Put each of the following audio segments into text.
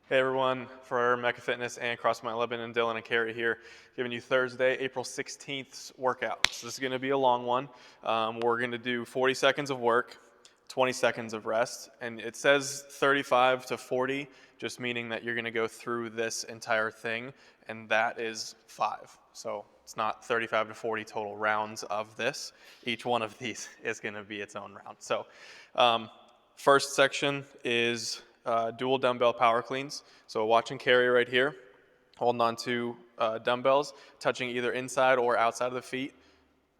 Hey everyone, for Mecca Fitness and CrossFit Lebanon, Dylan and Carrie here, giving you Thursday, April 16th's workout. So this is going to be a long one. We're going to do 40 seconds of work, 20 seconds of rest, and it says 35 to 40, just meaning that you're going to go through this entire thing, and that is 5. So it's not 35 to 40 total rounds of this. Each one of these is going to be its own round. So first section is dual dumbbell power cleans. So watch and carry right here, holding on to dumbbells, touching either inside or outside of the feet,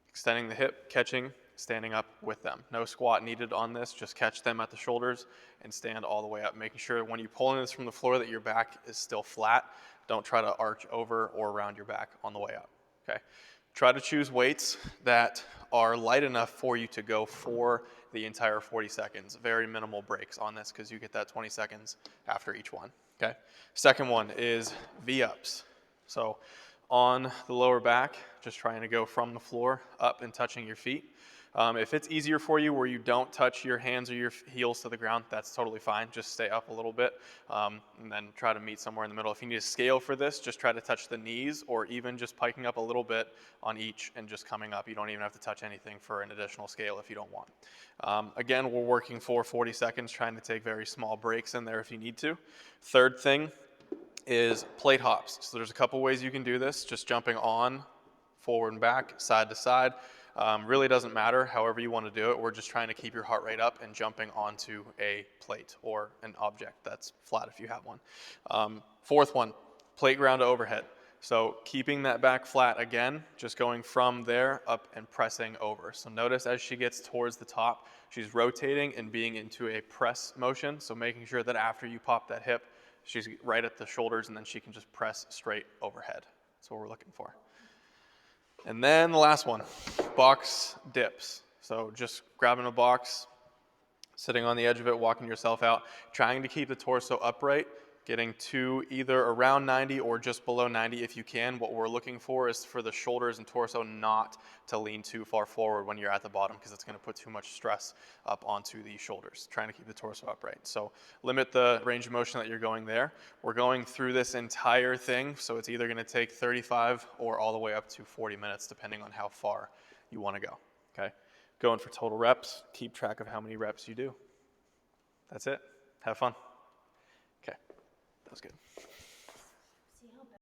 extending the hip, catching, standing up with them. No squat needed on this, just catch them at the shoulders and stand all the way up, making sure when you pull in this from the floor that your back is still flat. Don't try to arch over or around your back on the way up, okay? Try to choose weights that are light enough for you to go for the entire 40 seconds. Very minimal breaks on this because you get that 20 seconds after each one, okay? Second one is V-ups. So on the lower back, just trying to go from the floor up and touching your feet. If it's easier for you where you don't touch your hands or your heels to the ground, that's totally fine. Just stay up a little bit and then try to meet somewhere in the middle. If you need a scale for this, just try to touch the knees or even just piking up a little bit on each and just coming up. You don't even have to touch anything for an additional scale if you don't want. Again, we're working for 40 seconds, trying to take very small breaks in there if you need to. Third thing is plate hops. So there's a couple ways you can do this, just jumping on, forward and back, side to side. Really doesn't matter however you want to do it. We're just trying to keep your heart rate up and jumping onto a plate or an object that's flat if you have one. Fourth one, plate ground to overhead. So keeping that back flat again, just going from there up and pressing over. So notice as she gets towards the top, she's rotating and being into a press motion. So making sure that after you pop that hip, she's right at the shoulders and then she can just press straight overhead. That's what we're looking for. And then the last one, box dips. So just grabbing a box, sitting on the edge of it, walking yourself out, trying to keep the torso upright, getting to either around 90 or just below 90 if you can. What we're looking for is for the shoulders and torso not to lean too far forward when you're at the bottom because it's going to put too much stress up onto the shoulders, trying to keep the torso upright. So limit the range of motion that you're going there. We're going through this entire thing, so it's either going to take 35 or all the way up to 40 minutes depending on how far you want to go, okay? Going for total reps, keep track of how many reps you do. That's it. Have fun. Okay, that was good.